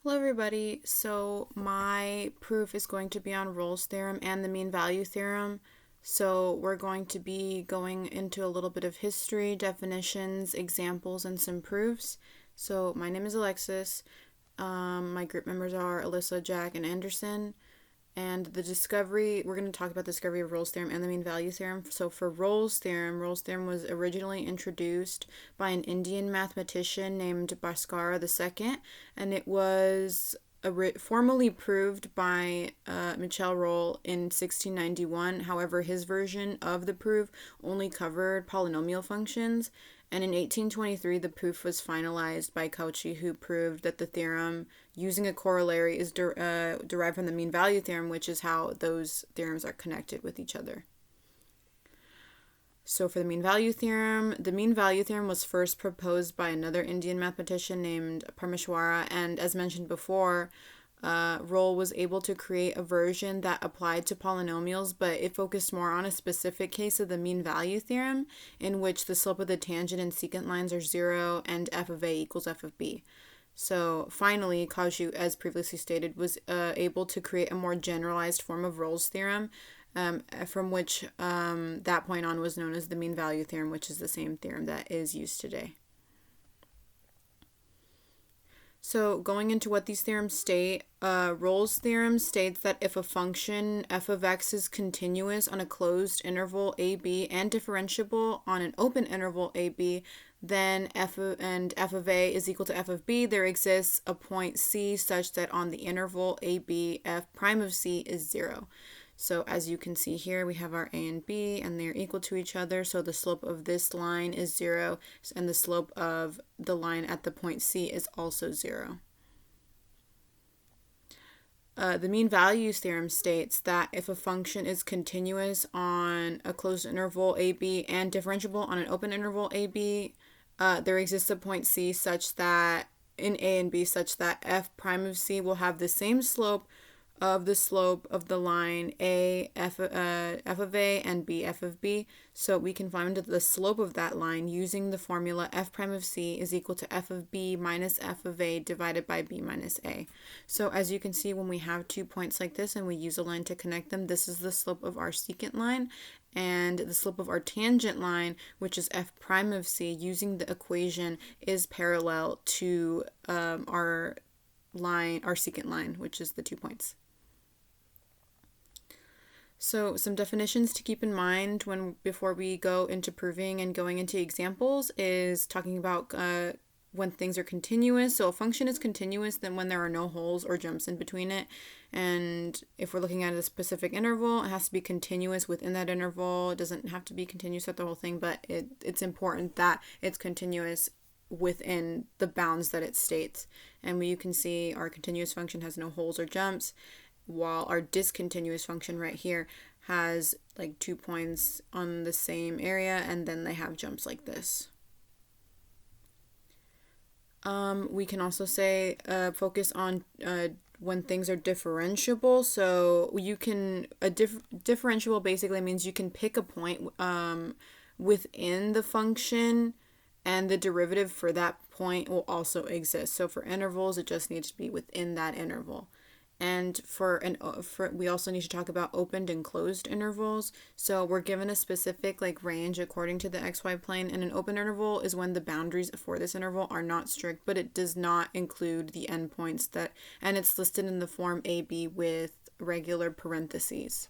Hello everybody. So my proof is going to be on Rolle's theorem and the mean value theorem. So we're going to be going into a little bit of history, definitions, examples, and some proofs. So my name is Alexis. My group members are Alyssa, Jack, and Anderson. And we're going to talk about the discovery of Rolle's theorem and the mean value theorem. So for Rolle's theorem was originally introduced by an Indian mathematician named Bhaskara II, and it was formally proved by Michel Rolle in 1691. However, his version of the proof only covered polynomial functions, and in 1823 the proof was finalized by Cauchy, who proved that the theorem using a corollary is derived from the mean value theorem, which is how those theorems are connected with each other. So for the mean value theorem was first proposed by another Indian mathematician named Parmeshwara, and as mentioned before, Rolle was able to create a version that applied to polynomials, but it focused more on a specific case of the mean value theorem, in which the slope of the tangent and secant lines are 0 and f of a equals f of b. So finally, Cauchy, as previously stated, was able to create a more generalized form of Rolle's theorem, from which that point on was known as the mean value theorem, which is the same theorem that is used today. So going into what these theorems state, Rolle's theorem states that if a function f of x is continuous on a closed interval ab and differentiable on an open interval ab, then f of a is equal to f of b. There exists a point c such that on the interval ab, f prime of c is 0. So as you can see here, we have our a and b, and they're equal to each other. So the slope of this line is 0, and the slope of the line at the point C is also 0. The mean values theorem states that if a function is continuous on a closed interval AB and differentiable on an open interval AB, there exists a point C such that in A and B such that f prime of C will have the same slope of the slope of the line a f of a and b f of b. So we can find the slope of that line using the formula f prime of c is equal to f of b minus f of a divided by b minus a. So as you can see, when we have 2 points like this and we use a line to connect them, this is the slope of our secant line, and the slope of our tangent line, which is f prime of c, using the equation, is parallel to our secant line, which is the 2 points. So some definitions to keep in mind before we go into proving and going into examples is talking about when things are continuous. So a function is continuous then when there are no holes or jumps in between it. And if we're looking at a specific interval, it has to be continuous within that interval. It doesn't have to be continuous at the whole thing, but it's important that it's continuous within the bounds that it states. And you can see our continuous function has no holes or jumps, while our discontinuous function right here has like 2 points on the same area, and then they have jumps like this. We can also say focus on when things are differentiable. So differentiable basically means you can pick a point within the function, and the derivative for that point will also exist. So for intervals, it just needs to be within that interval. And we also need to talk about opened and closed intervals. So we're given a specific range according to the xy plane, and an open interval is when the boundaries for this interval are not strict, but it does not include the endpoints and it's listed in the form AB with regular parentheses.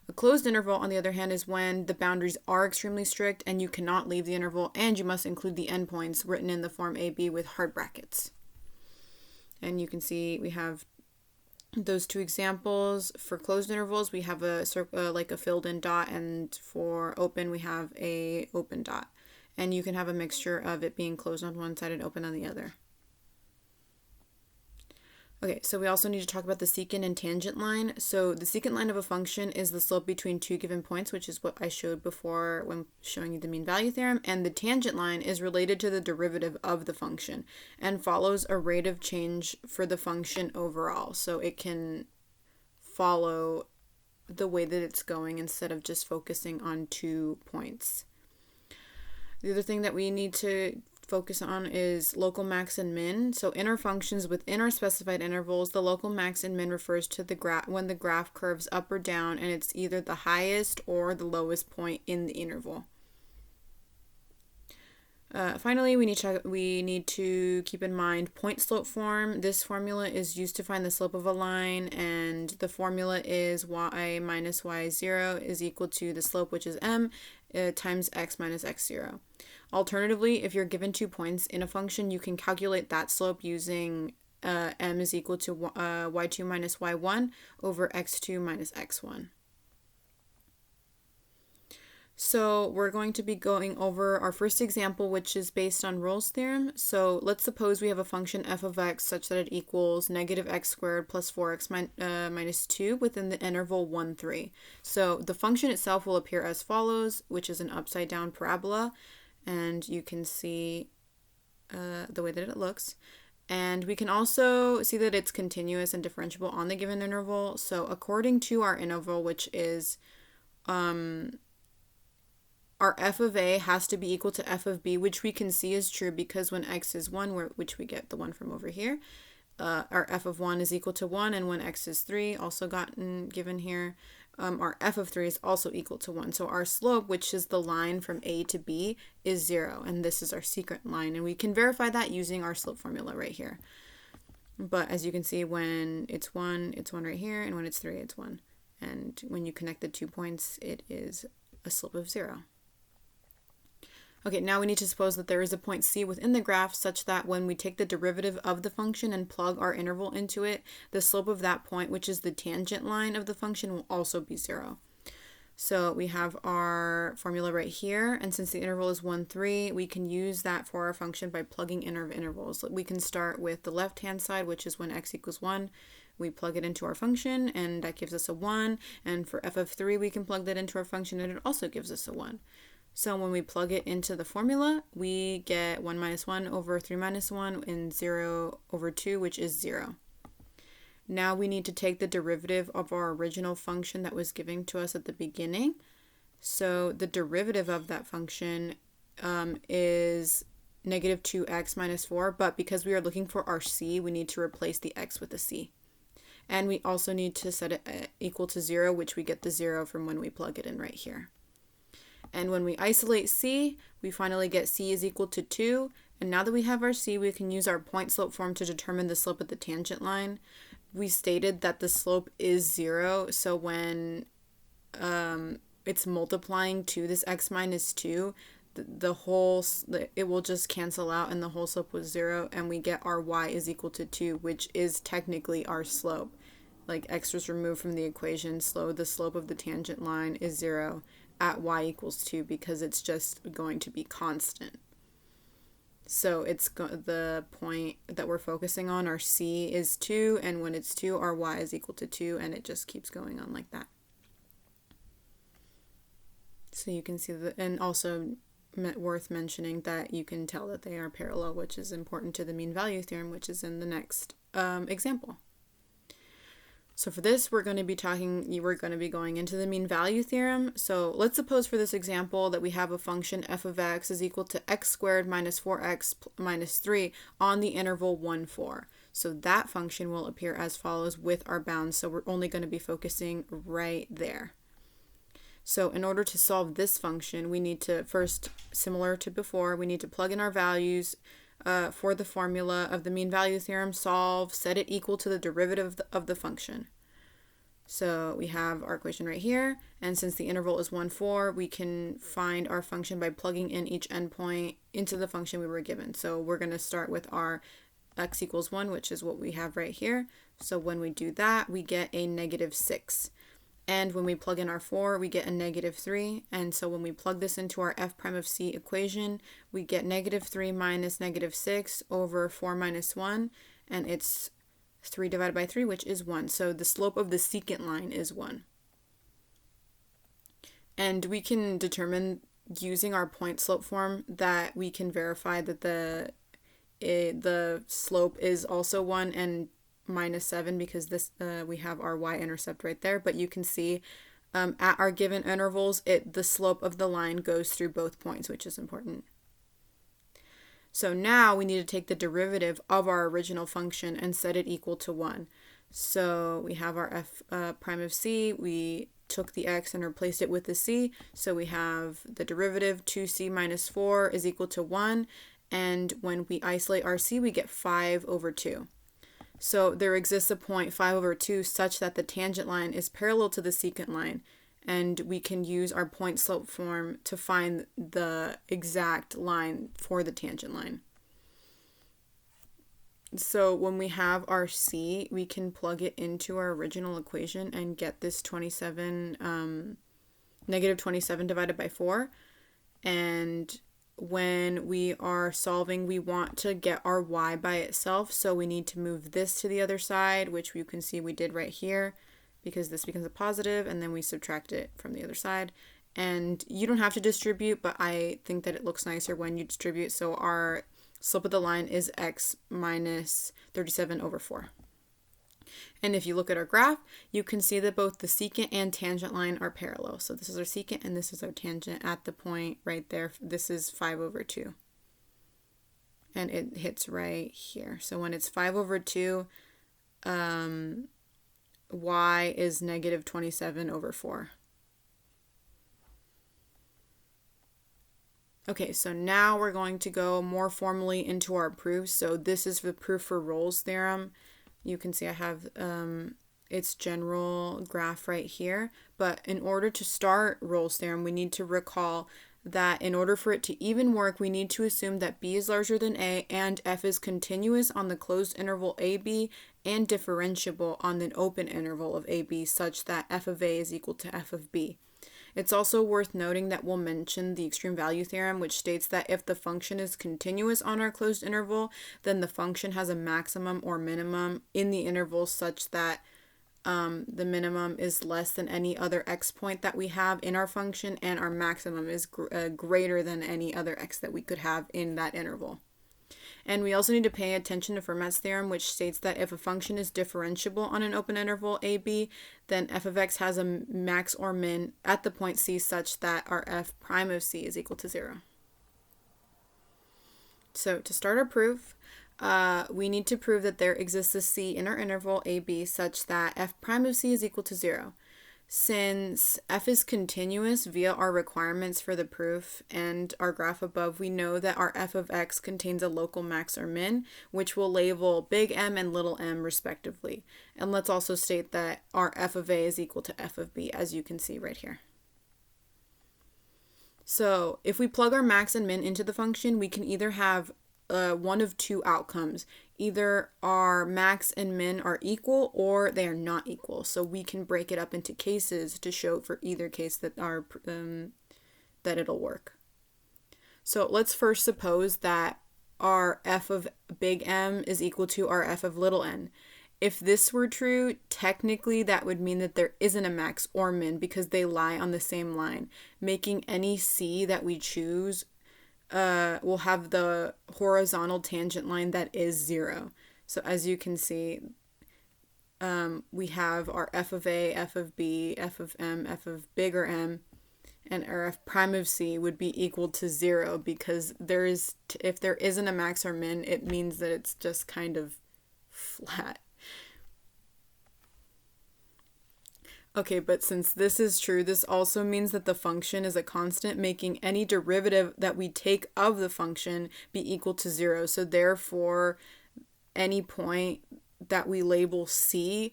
A closed interval, on the other hand, is when the boundaries are extremely strict and you cannot leave the interval, and you must include the endpoints written in the form AB with hard brackets. And you can see we have those two examples. For closed intervals, we have a filled in dot, and for open, we have a open dot. And you can have a mixture of it being closed on one side and open on the other. Okay, so we also need to talk about the secant and tangent line. So the secant line of a function is the slope between two given points, which is what I showed before when showing you the mean value theorem. And the tangent line is related to the derivative of the function and follows a rate of change for the function overall. So it can follow the way that it's going instead of just focusing on 2 points. The other thing that we need to focus on is local max and min. So in our functions within our specified intervals, the local max and min refers to the graph when the graph curves up or down and it's either the highest or the lowest point in the interval. Finally, we need to keep in mind point slope form. This formula is used to find the slope of a line, and the formula is y minus y0 is equal to the slope, which is m, times x minus x0. Alternatively, if you're given 2 points in a function, you can calculate that slope using m is equal to y2 minus y1 over x2 minus x1. So we're going to be going over our first example, which is based on Rolle's theorem. So let's suppose we have a function f of x such that it equals negative x squared plus 4x minus 2 within the interval 1, 3. So the function itself will appear as follows, which is an upside down parabola. And you can see the way that it looks. And we can also see that it's continuous and differentiable on the given interval. So according to our interval, which is our f of a has to be equal to f of b, which we can see is true because when x is 1, which we get the 1 from over here, our f of 1 is equal to 1, and when x is 3, also given here, our f of 3 is also equal to 1. So our slope, which is the line from a to b, is 0, and this is our secant line, and we can verify that using our slope formula right here. But as you can see, when it's 1 right here, and when it's 3, it's 1. And when you connect the 2 points, it is a slope of 0. Okay, now we need to suppose that there is a point C within the graph such that when we take the derivative of the function and plug our interval into it, the slope of that point, which is the tangent line of the function, will also be 0. So we have our formula right here, and since the interval is 1, 3, we can use that for our function by plugging in our intervals. We can start with the left-hand side, which is when x equals 1. We plug it into our function, and that gives us a 1. And for f of 3, we can plug that into our function, and it also gives us a 1. So when we plug it into the formula, we get 1 minus 1 over 3 minus 1 and 0 over 2, which is 0. Now we need to take the derivative of our original function that was given to us at the beginning. So the derivative of that function is negative 2x minus 4, but because we are looking for our c, we need to replace the x with a c. And we also need to set it equal to 0, which we get the 0 from when we plug it in right here. And when we isolate c, we finally get c is equal to 2. And now that we have our c, we can use our point slope form to determine the slope of the tangent line. We stated that the slope is 0, so when it's multiplying to this x minus 2, it will just cancel out and the whole slope was 0, and we get our y is equal to 2, which is technically our slope. Like x was removed from the equation, so the slope of the tangent line is 0 at y equals 2 because it's just going to be constant. So it's the point that we're focusing on, our c is 2, and when it's 2, our y is equal to 2, and it just keeps going on like that. So you can see that, and also worth mentioning that you can tell that they are parallel, which is important to the mean value theorem, which is in the next example. So for this, we're going to be going into the mean value theorem. So let's suppose for this example that we have a function f of x is equal to x squared minus 4x minus 3 on the interval 1, 4. So that function will appear as follows with our bounds. So we're only going to be focusing right there. So in order to solve this function, we need to first, similar to before, we need to plug in our values for the formula of the mean value theorem, set it equal to the derivative of the function. So we have our equation right here, and since the interval is 1, 4, we can find our function by plugging in each endpoint into the function we were given. So we're going to start with our x equals 1, which is what we have right here. So when we do that, we get a negative 6. And when we plug in our 4, we get a negative 3. And so when we plug this into our f prime of c equation, we get negative 3 minus negative 6 over 4 minus 1. And it's 3 divided by 3, which is 1. So the slope of the secant line is 1. And we can determine using our point slope form that we can verify that the slope is also 1 and minus 7 because this we have our y-intercept right there, but you can see at our given intervals the slope of the line goes through both points, which is important. So now we need to take the derivative of our original function and set it equal to 1. So we have our f prime of c. We took the x and replaced it with the c. So we have the derivative 2c minus 4 is equal to 1. And when we isolate our c, we get 5 over 2. So there exists a point 5 over 2 such that the tangent line is parallel to the secant line. And we can use our point slope form to find the exact line for the tangent line. So when we have our c, we can plug it into our original equation and get this negative 27 divided by 4. And when we are solving, we want to get our y by itself, so we need to move this to the other side, which you can see we did right here, because this becomes a positive, and then we subtract it from the other side. And you don't have to distribute, but I think that it looks nicer when you distribute, so our slope of the line is x minus 37 over 4. And if you look at our graph, you can see that both the secant and tangent line are parallel. So this is our secant and this is our tangent at the point right there. This is 5 over 2. And it hits right here. So when it's 5 over 2, y is negative 27 over 4. Okay, so now we're going to go more formally into our proofs. So this is the proof for Rolle's theorem. You can see I have its general graph right here. But in order to start Rolle's theorem, we need to recall that in order for it to even work, we need to assume that b is larger than a and f is continuous on the closed interval ab and differentiable on an open interval of ab such that f of a is equal to f of b. It's also worth noting that we'll mention the extreme value theorem, which states that if the function is continuous on our closed interval, then the function has a maximum or minimum in the interval such that the minimum is less than any other x point that we have in our function, and our maximum is greater than any other x that we could have in that interval. And we also need to pay attention to Fermat's theorem, which states that if a function is differentiable on an open interval ab, then f of x has a max or min at the point c such that our f prime of c is equal to 0. So to start our proof, we need to prove that there exists a c in our interval ab such that f prime of c is equal to 0. Since f is continuous via our requirements for the proof and our graph above, we know that our f of x contains a local max or min, which we'll label big M and little m respectively. And let's also state that our f of a is equal to f of b, as you can see right here. So if we plug our max and min into the function, we can either have one of two outcomes. Either our max and min are equal or they are not equal. So we can break it up into cases to show for either case that that it'll work. So let's first suppose that our f of big M is equal to our f of little n. If this were true, technically that would mean that there isn't a max or min because they lie on the same line, making any c that we choose we'll have the horizontal tangent line that is 0. So as you can see, we have our f of a, f of b, f of m, f of bigger M, and our f prime of c would be equal to 0 because if there isn't a max or min, it means that it's just kind of flat. Okay, but since this is true, this also means that the function is a constant, making any derivative that we take of the function be equal to 0. So therefore, any point that we label c,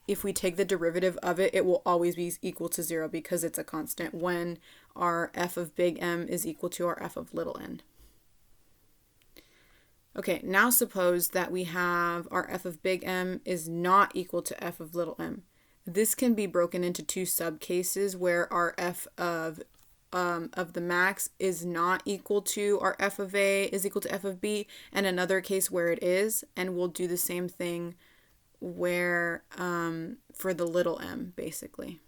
if we take the derivative of it, it will always be equal to 0 because it's a constant when our f of big M is equal to our f of little n. Okay, now suppose that we have our f of big M is not equal to f of little m. This can be broken into two subcases where our f of the max is not equal to our f of a is equal to f of b, and another case where it is, and we'll do the same thing where for the little m, basically.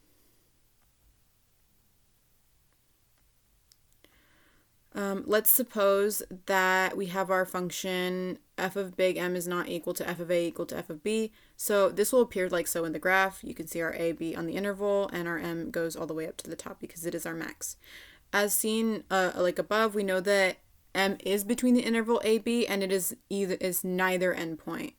Let's suppose that we have our function f of big M is not equal to f of a equal to f of b. So this will appear like so in the graph. You can see our a, b on the interval, and our m goes all the way up to the top because it is our max. As seen like above, we know that M is between the interval AB and it is neither endpoint.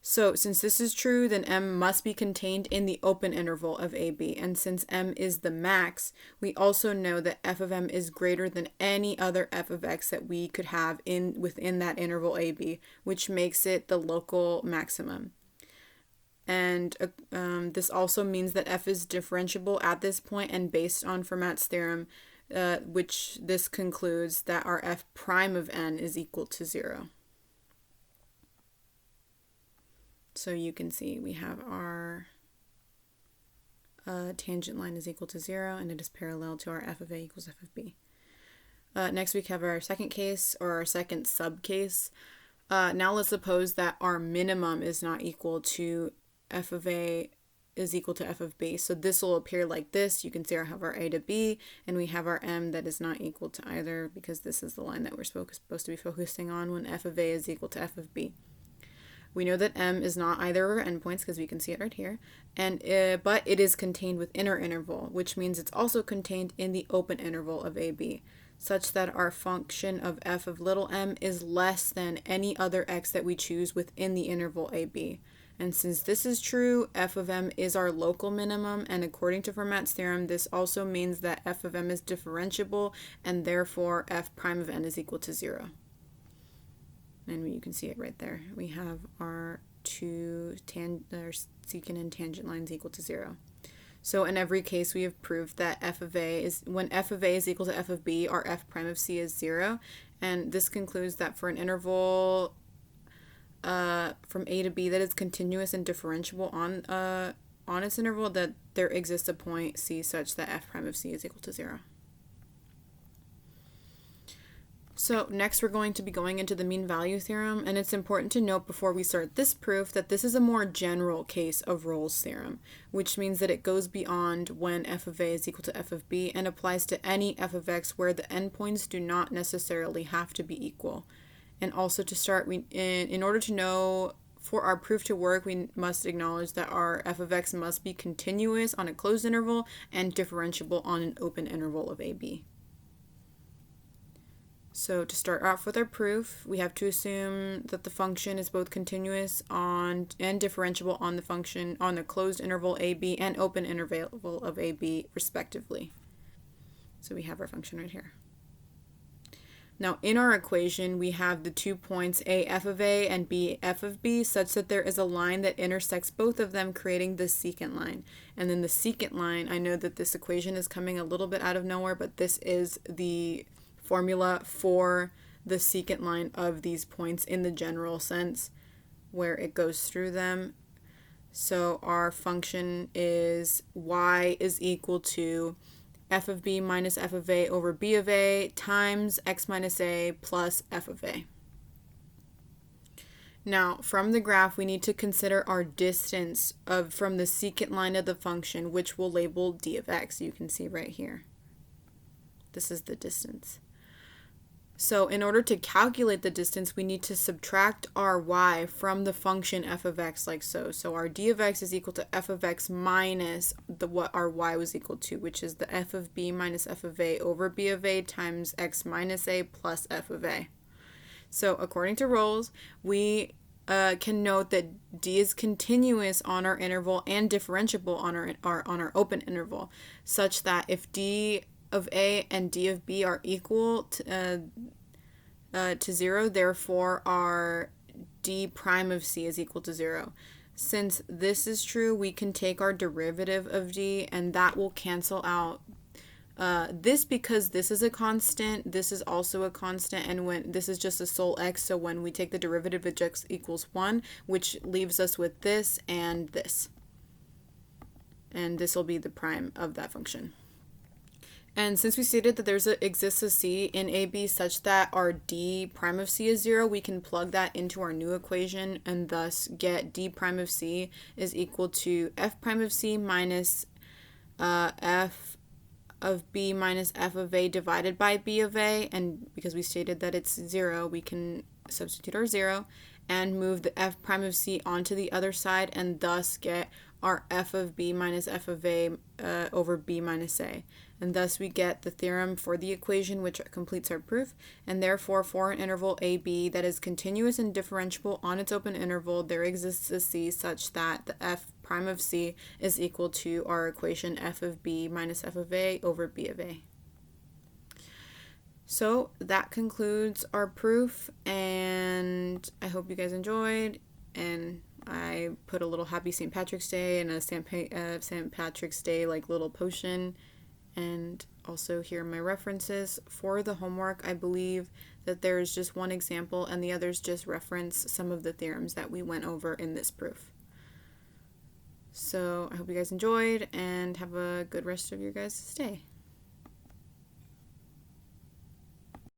So since this is true, then M must be contained in the open interval of AB. And since M is the max, we also know that f of M is greater than any other f of x that we could have within that interval AB, which makes it the local maximum. And this also means that f is differentiable at this point, and based on Fermat's theorem, which this concludes that our f prime of n is equal to 0. So you can see we have our tangent line is equal to 0, and it is parallel to our f of a equals f of b. Next we have our second case, or our second sub-case. Now let's suppose that our minimum is not equal to f of a is equal to f of b. So this will appear like this. You can see I have our a to b, and we have our m that is not equal to either, because this is the line that we're supposed to be focusing on when f of a is equal to f of b. We know that M is not either of our endpoints because we can see it right here, and but it is contained within our interval, which means it's also contained in the open interval of AB, such that our function of f of little m is less than any other x that we choose within the interval AB. And since this is true, f of m is our local minimum, and according to Fermat's theorem, this also means that f of m is differentiable, and therefore f prime of n is equal to 0. And you can see it right there. We have our two secant and tangent lines equal to 0. So in every case, we have proved that f of a is, when f of a is equal to f of b, our f prime of c is 0. And this concludes that for an interval from a to b that is continuous and differentiable on its interval, that there exists a point c such that f prime of c is equal to 0. So next we're going to be going into the mean value theorem, and it's important to note before we start this proof that this is a more general case of Rolle's theorem, which means that it goes beyond when f of a is equal to f of b and applies to any f of x where the endpoints do not necessarily have to be equal. And also to start, in order to know for our proof to work, we must acknowledge that our f of x must be continuous on a closed interval and differentiable on an open interval of AB. So to start off with our proof, we have to assume that the function is both continuous and differentiable on the function on the closed interval AB and open interval of AB respectively. So we have our function right here. Now in our equation, we have the 2 points a f of a and b f of b such that there is a line that intersects both of them, creating the secant line. And then the secant line, I know that this equation is coming a little bit out of nowhere, but this is the formula for the secant line of these points in the general sense where it goes through them. So our function is y is equal to f of b minus f of a over b of a times x minus a plus f of a. Now, from the graph, we need to consider our distance from the secant line of the function, which we'll label d of x. You can see right here. This is the distance. So in order to calculate the distance, we need to subtract our y from the function f of x like so. So our d of x is equal to f of x minus what our y was equal to, which is the f of b minus f of a over b of a times x minus a plus f of a. So according to Rolle's, we can note that d is continuous on our interval and differentiable on our open interval, such that if d of a and d of b are equal to 0, therefore our d prime of c is equal to 0. Since this is true, we can take our derivative of d, and that will cancel out this, because this is a constant, this is also a constant, and when this is just a sole x, so when we take the derivative, it just equals 1, which leaves us with this and this. And this will be the prime of that function. And since we stated that exists a c in AB such that our d prime of c is 0, we can plug that into our new equation and thus get d prime of c is equal to f prime of c minus f of b minus f of a divided by b of a. And because we stated that it's 0, we can substitute our 0 and move the f prime of c onto the other side, and thus get our f of b minus f of a over b minus a. and thus we get the theorem for the equation which completes our proof. And therefore, for an interval AB that is continuous and differentiable on its open interval, there exists a C such that the f prime of C is equal to our equation f of B minus f of A over B of A. So that concludes our proof, and I hope you guys enjoyed, and I put a little happy St. Patrick's Day and a St. Patrick's Day like little potion, and also here are my references. For the homework, I believe that there is just one example and the others just reference some of the theorems that we went over in this proof. So I hope you guys enjoyed and have a good rest of your guys' day.